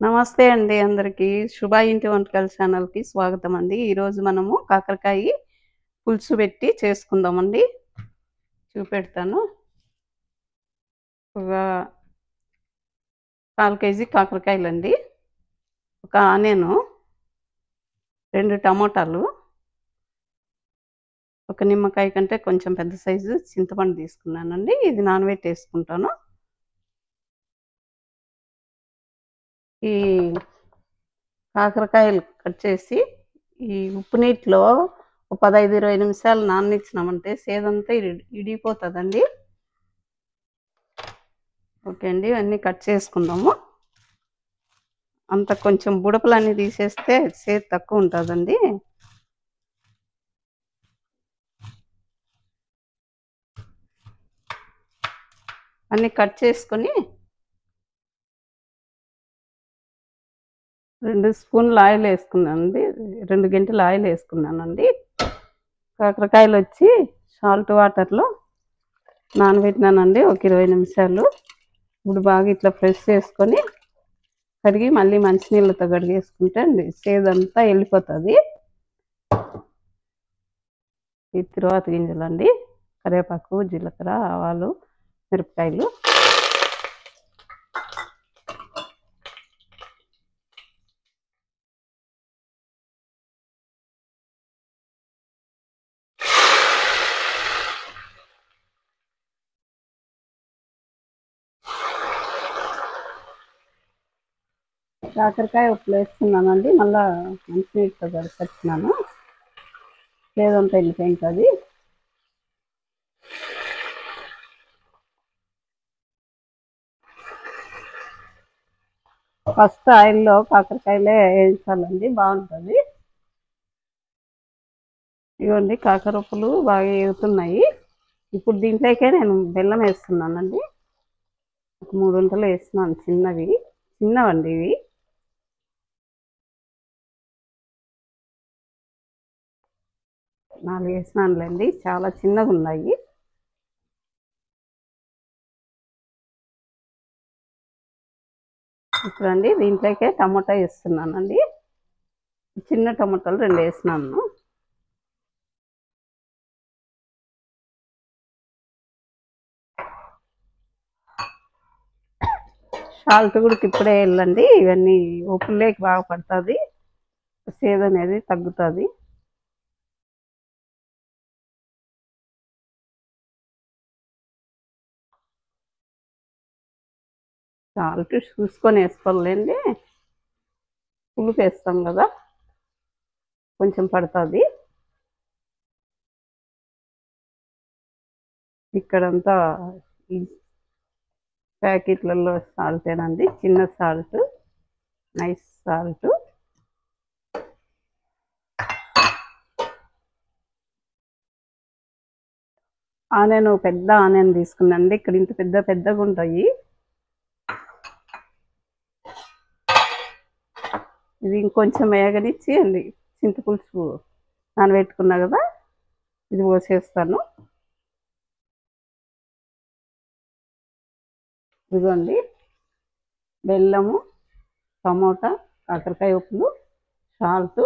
నమస్తే అండి అందరికీ. శుభ ఇంటి వంటకాల ఛానల్‌కి స్వాగతం అండి. ఈరోజు మనము కాకరకాయ పులుసు పెట్టి చేసుకుందామండి. చూపెడతాను. ఒక 4 కేజీ కాకరకాయలండి. ఒక ఆనియను, 2 టమోటాలు, ఒక నిమ్మకాయ కంటే కొంచెం పెద్ద సైజు చింతపండు తీసుకున్నానండి. ఇది నానబెట్టేసుకుంటాను. ఈ కాకరకాయలు కట్ చేసి ఈ ఉప్పు నీటిలో ఒక 15, 20 నిమిషాలు నాననిచ్చినామంటే సేదంతా ఇడిగిపోతుందండి. ఓకే అండి, ఇవన్నీ కట్ చేసుకుందాము. అంత కొంచెం బుడపలన్నీ తీసేస్తే సేదు తక్కువ ఉంటుందండి. అన్నీ కట్ చేసుకొని 2 స్పూన్లు ఆయిల్ వేసుకున్నానండి. 2 గంటలు ఆయిల్ వేసుకున్నానండి. కాకరకాయలు వచ్చి సాల్ట్ వాటర్లో నానబెట్టినానండి ఒక 20 నిమిషాలు. ఇప్పుడు బాగా ఇట్లా ప్రెస్ చేసుకొని కడిగి మళ్ళీ మంచినీళ్ళతో కడిగేసుకుంటే అండి సేదంతా వెళ్ళిపోతుంది. ఈ తరువాత గింజలండి, కరివేపాకు, జీలకర్ర, ఆవాలు, మిరపకాయలు, కాకరకాయ ఉప్పులు వేసుకున్నానండి. మళ్ళీ మంచినీళ్ళతో కడిగిస్తున్నాను, లేదంతా వెళ్ళిపోయింటుంది. ఫస్ట్ ఆయిల్లో కాకరకాయలే వేయించాలండి, బాగుంటుంది. ఇవ్వండి కాకర ఉప్పులు బాగా వేగుతున్నాయి. ఇప్పుడు దీంట్లోకే నేను బెల్లం వేస్తున్నానండి. ఒక 3 వంటలు వేస్తున్నాను, చిన్నవండి ఇవి. నాలుగు వేసినానులేండి, చాలా చిన్నగా ఉన్నాయి. ఇప్పుడండి దీంట్లోకే టమాటా వేస్తున్నానండి. చిన్న టమాటాలు 2 వేసినాను. సాల్ట్ కూడా ఇప్పుడే వెళ్ళండి, ఇవన్నీ ఉప్పులేకి బాగా పడుతుంది, సేదు అనేది తగ్గుతుంది. సాల్ట్ చూసుకొని వేసుకోవాలండి, పులుపు వేస్తాం కదా, కొంచెం పడుతుంది. ఇక్కడంతా ఈ ప్యాకెట్లలో సాల్టేనండి, చిన్న సాల్ట్, నైస్ సాల్ట్. ఆనియన్, పెద్ద ఆనియన్ తీసుకున్నాండి. ఇక్కడ ఇంత పెద్దగా ఉంటాయి. ఇది ఇంకొంచెం వేగనిచ్చి అండి చింతపులుసు నానబెట్టుకున్నా కదా, ఇది పోసేస్తాను. ఇదిగోండి బెల్లము, టమోటా, కాకరకాయ ఉప్పులు, సాల్ట్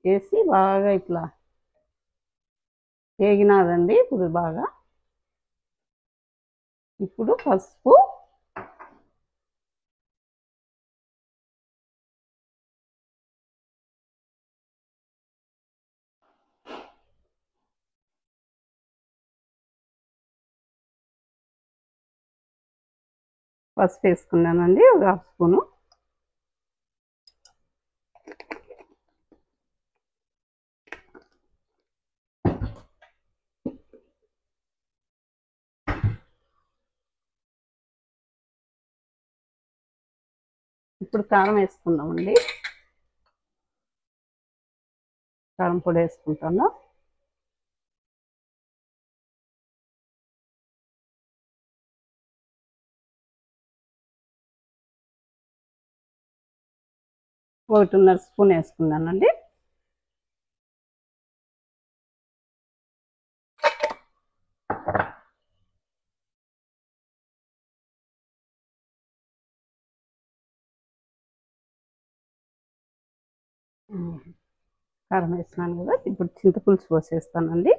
వేసి బాగా ఇట్లా వేగినాదండి. ఇప్పుడు బాగా, ఇప్పుడు పసుపు, వేసుకున్నానండి ఒక 1/2 స్పూను. ఇప్పుడు కారం వేసుకుందామండి. కారం పొడి వేసుకుంటాను. ఒకటిన్నర స్పూన్ వేసుకున్నానండి. కారం వేసినాను కదా, ఇప్పుడు చింతపులుసు పోసేస్తానండి.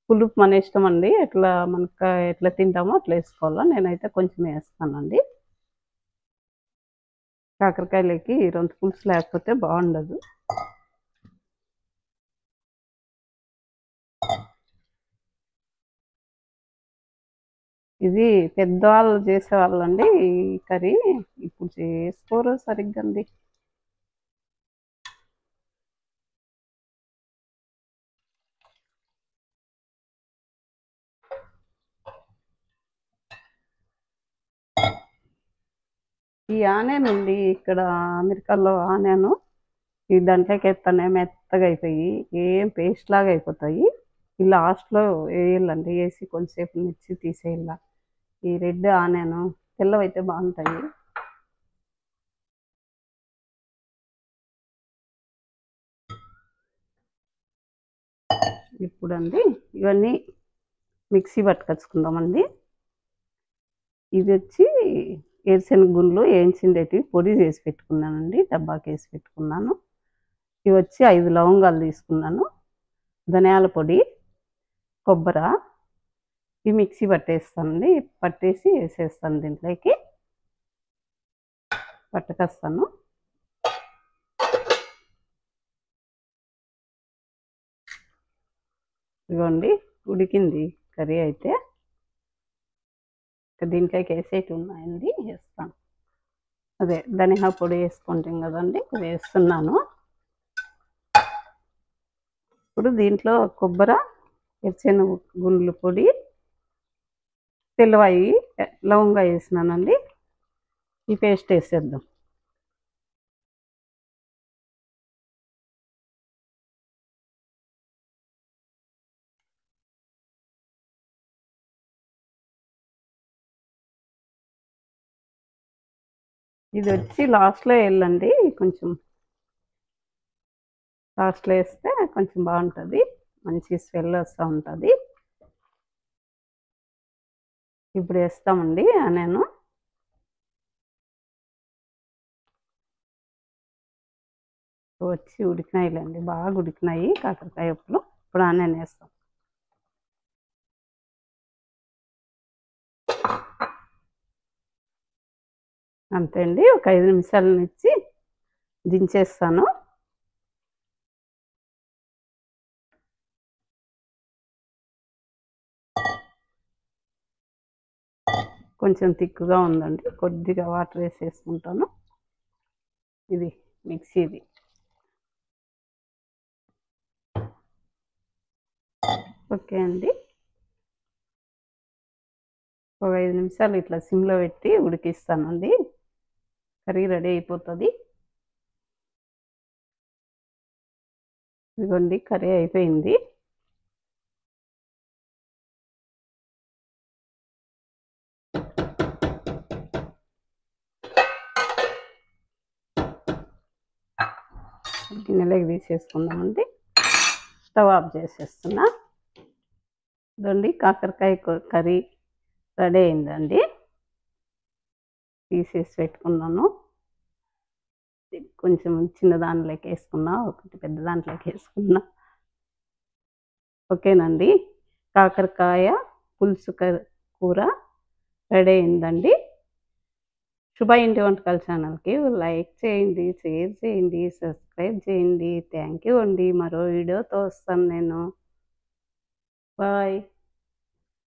పులుపు మన ఇష్టం అండి, ఎట్లా మనకు ఎట్లా తింటామో అట్లా వేసుకోవాలా. నేనైతే కొంచెం వేస్తానండి. కాకరకాయలకి రొంత పులుసు లేకపోతే బాగుండదు. ఇది పెద్దవాళ్ళు చేసేవాళ్ళండి ఈ కర్రీ, ఇప్పుడు చేసుకోరు సరిగ్గా అండి. ఈ ఆనియన్ ఉంది ఇక్కడ అమెరికాలో ఆనియన్, ఈ దాంట్లోకి ఎత్తనే మెత్తగా అయిపోయి ఏం పేస్ట్ లాగా అయిపోతాయి. ఈ లాస్ట్లో వేయాలండి, వేసి కొంచెంసేపు మిర్చి తీసేయాల. ఈ రెడ్ ఆనియన్ తెల్లవైతే బాగుంటాయి. ఇప్పుడండి ఇవన్నీ మిక్సీ పట్టుకొచ్చుకుందామండి. ఇది వచ్చి ఏరుశనగ గుండ్లు వేయించిండేటివి పొడి చేసి పెట్టుకున్నానండి, డబ్బాకి వేసి పెట్టుకున్నాను. ఇవి వచ్చి 5 లవంగాలు తీసుకున్నాను, ధనియాల పొడి, కొబ్బరి. ఈ మిక్సీ పట్టేస్తానండి, పట్టేసి వేసేస్తాను దీంట్లోకి, పట్టుకొస్తాను. ఇదిగోండి ఉడికింది కర్రీ అయితే. దీంట్లోకి వేసేటి ఉన్నాయండి, వేస్తాను. అదే ధనియా పొడి వేసుకుంటాం కదండి, వేస్తున్నాను. ఇప్పుడు దీంట్లో కొబ్బరి, ఎర్రశనగ గుండ్ల పొడి, తెల్లవాయి, లవంగా వేసినానండి. ఈ పేస్ట్ వేసేద్దాం. ఇది వచ్చి లాస్ట్లో వేయాలండి, కొంచెం లాస్ట్లో వేస్తే కొంచెం బాగుంటుంది, మంచి స్మెల్ వస్తూ ఉంటుంది. ఇప్పుడు వేస్తామండి నేను వచ్చి ఉడికినాయిలేండి, బాగా ఉడికినాయి కాకరకాయ ఉప్పులు. ఇప్పుడు ఆనియన్ వేస్తాం. అంతే అండి, ఒక 5 నిమిషాల నుంచి దించేస్తాను. కొంచెం తిక్కుగా ఉందండి, కొద్దిగా వాటర్ వేసేసుకుంటాను. ఇది మిక్సీది. ఓకే అండి, ఒక 5 నిమిషాలు ఇట్లా సిమ్లో పెట్టి ఉడికిస్తానండి, కర్రీ రెడీ అయిపోతుంది. ఇదిగోండి కర్రీ అయిపోయింది. గిన్నెలోకి తీసేసుకుందామండి. Stove off చేసేస్తున్నా. ఇదండి కాకరకాయ కర్రీ రెడీ అయిందండి, తీసేసి పెట్టుకున్నాను. కొంచెం చిన్న దాంట్లోకి వేసుకున్నా, ఒకటి పెద్ద దాంట్లోకి వేసుకున్నా. ఓకేనండి, కాకరకాయ పులుసు కూర రెడీ అయిందండి. శుభ ఇంటి వంటకాల ఛానల్కి లైక్ చేయండి, షేర్ చేయండి, సబ్స్క్రైబ్ చేయండి. థ్యాంక్ యూ అండి. మరో వీడియోతో వస్తాను నేను. బాయ్.